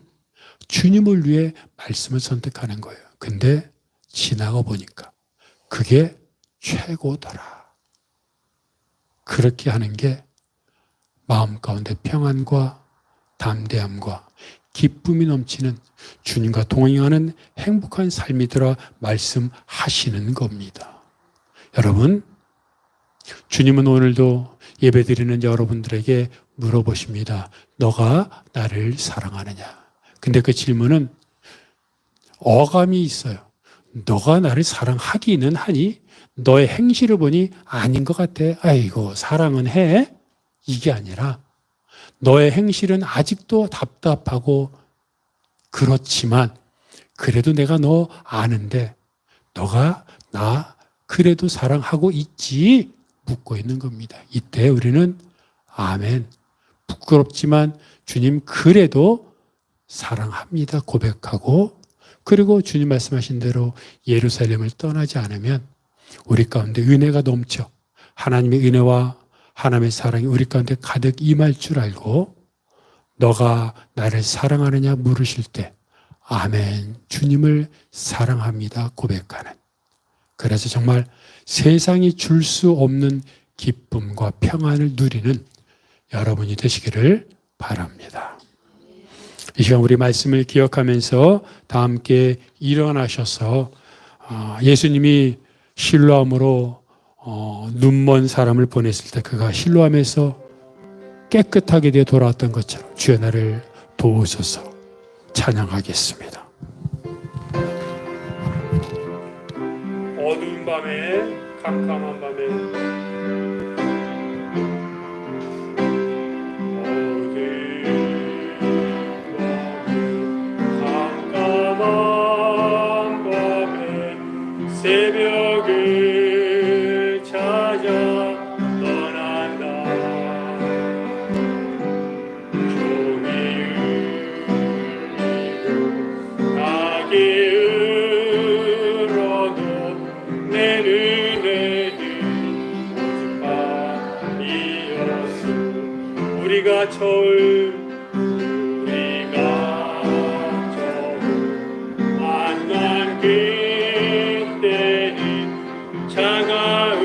주님을 위해 말씀을 선택하는 거예요. 근데 지나가 보니까 그게 최고더라. 그렇게 하는 게 마음 가운데 평안과 담대함과 기쁨이 넘치는 주님과 동행하는 행복한 삶이더라 말씀하시는 겁니다. 여러분, 주님은 오늘도 예배드리는 여러분들에게 물어보십니다. 너가 나를 사랑하느냐? 근데 그 질문은 어감이 있어요. 너가 나를 사랑하기는 하니? 너의 행실을 보니 아닌 것 같아. 아이고, 사랑은 해? 이게 아니라 너의 행실은 아직도 답답하고 그렇지만 그래도 내가 너 아는데 너가 나 그래도 사랑하고 있지? 묻고 있는 겁니다. 이때 우리는 아멘, 부끄럽지만 주님 그래도 사랑합니다 고백하고, 그리고 주님 말씀하신 대로 예루살렘을 떠나지 않으면 우리 가운데 은혜가 넘쳐 하나님의 은혜와 하나님의 사랑이 우리 가운데 가득 임할 줄 알고 너가 나를 사랑하느냐 물으실 때 아멘, 주님을 사랑합니다 고백하는, 그래서 정말 세상이 줄 수 없는 기쁨과 평안을 누리는 여러분이 되시기를 바랍니다. 이 시간 우리 말씀을 기억하면서 다 함께 일어나셔서 예수님이 실로암으로 눈먼 사람을 보냈을 때 그가 실로암에서 깨끗하게 되어 돌아왔던 것처럼 주여 나를 도우소서 찬양하겠습니다. 어두운 밤에 캄캄한 밤에 새벽을 찾아 떠난다. 종이 울리고 낙이 울어도 내 눈에 우리가 처울 만난 그때는 차가운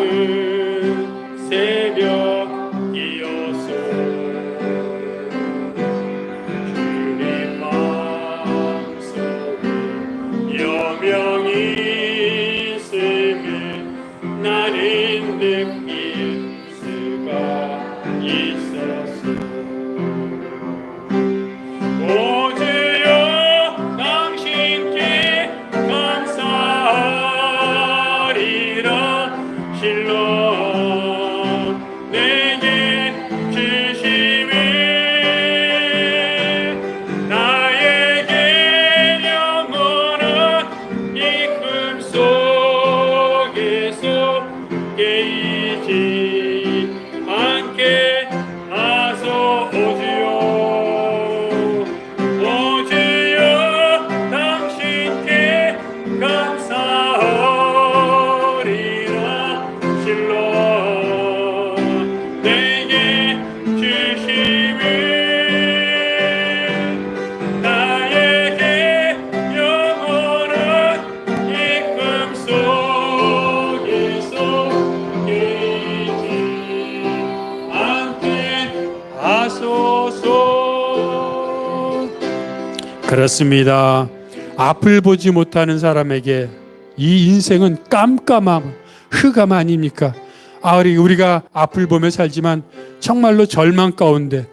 새벽이었소. 주님 마음속에 여명이 있음을 나는 느낄 수가 있었소. 오 주여 당신께 감사하리라. 실로 내게 주심을 나에게 영원한 기쁨 속에서 깨이지 않게 하소. 오 주여 당신께 감사하리라. 실로 내게 주심을 나에게 영원한 기쁨 속에서 깨이지 않게 하소서. 그렇습니다. 앞을 보지 못하는 사람에게 이 인생은 깜깜함, 흑암 아닙니까? 우리가 앞을 보며 살지만 정말로 절망 가운데,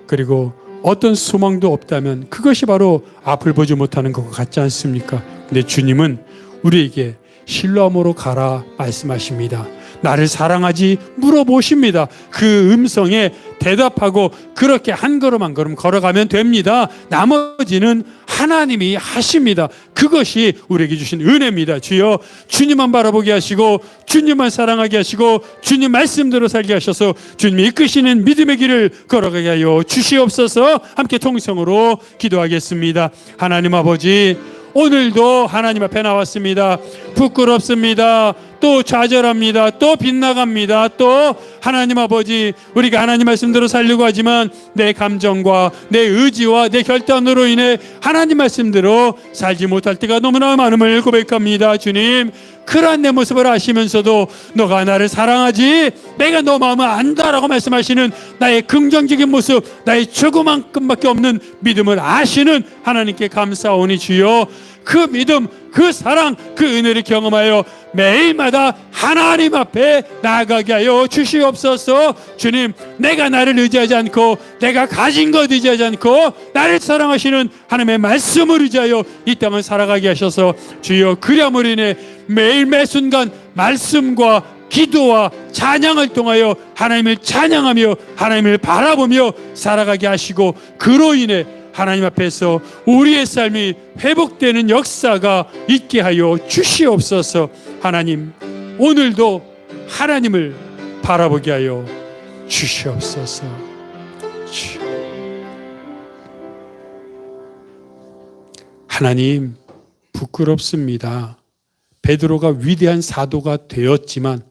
그리고 어떤 소망도 없다면 그것이 바로 앞을 보지 못하는 것 같지 않습니까? 근데 주님은 우리에게 실로암으로 가라 말씀하십니다. 나를 사랑하지 물어보십니다. 그 음성에 대답하고 그렇게 한 걸음 한 걸음 걸어가면 됩니다. 나머지는 하나님이 하십니다. 그것이 우리에게 주신 은혜입니다. 주여, 주님만 바라보게 하시고 주님만 사랑하게 하시고 주님 말씀대로 살게 하셔서 주님이 이끄시는 믿음의 길을 걸어가게 하여 주시옵소서. 함께 통성으로 기도하겠습니다. 하나님 아버지, 오늘도 하나님 앞에 나왔습니다. 부끄럽습니다. 또 좌절합니다. 또 빗나갑니다. 또 하나님 아버지, 우리가 하나님 말씀대로 살려고 하지만 내 감정과 내 의지와 내 결단으로 인해 하나님 말씀대로 살지 못할 때가 너무나 많음을 고백합니다. 주님, 그러한 내 모습을 아시면서도 너가 나를 사랑하지, 내가 너 마음을 안다라고 말씀하시는 나의 긍정적인 모습, 나의 조그만큼밖에 없는 믿음을 아시는 하나님께 감사오니 주여, 그 믿음, 그 사랑, 그 은혜를 경험하여 매일마다 하나님 앞에 나아가게 하여 주시옵소서. 주님, 내가 나를 의지하지 않고 내가 가진 것 의지하지 않고 나를 사랑하시는 하나님의 말씀을 의지하여 이 땅을 살아가게 하셔서 주여, 그리함으로 인해 매일 매 순간 말씀과 기도와 찬양을 통하여 하나님을 찬양하며 하나님을 바라보며 살아가게 하시고, 그로 인해 하나님 앞에서 우리의 삶이 회복되는 역사가 있게 하여 주시옵소서. 하나님, 오늘도 하나님을 바라보게 하여 주시옵소서. 하나님, 부끄럽습니다. 베드로가 위대한 사도가 되었지만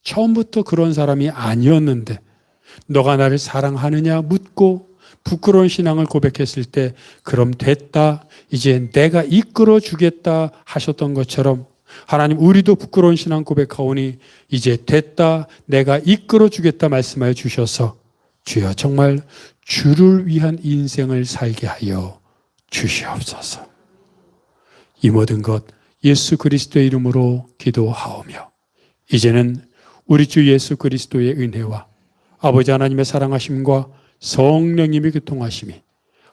처음부터 그런 사람이 아니었는데 너가 나를 사랑하느냐 묻고 부끄러운 신앙을 고백했을 때 그럼 됐다, 이제 내가 이끌어 주겠다 하셨던 것처럼 하나님, 우리도 부끄러운 신앙 고백하오니 이제 됐다, 내가 이끌어 주겠다 말씀하여 주셔서 주여, 정말 주를 위한 인생을 살게 하여 주시옵소서. 이 모든 것 예수 그리스도의 이름으로 기도하오며, 이제는 우리 주 예수 그리스도의 은혜와 아버지 하나님의 사랑하심과 성령님의 교통하심이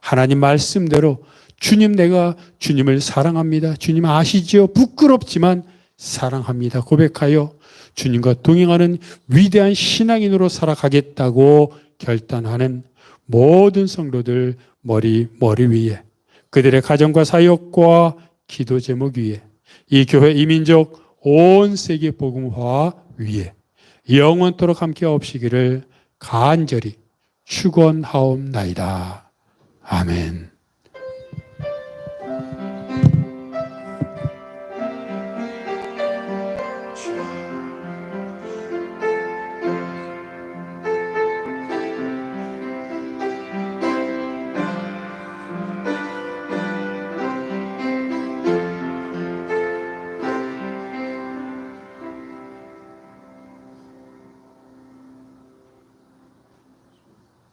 하나님 말씀대로 주님, 내가 주님을 사랑합니다, 주님 아시지요, 부끄럽지만 사랑합니다 고백하여 주님과 동행하는 위대한 신앙인으로 살아가겠다고 결단하는 모든 성도들 머리 위에, 그들의 가정과 사역과 기도 제목 위에, 이 교회 이민족 온 세계 복음화 위에 영원토록 함께 없시기를 간절히 축원하옵나이다. 아멘.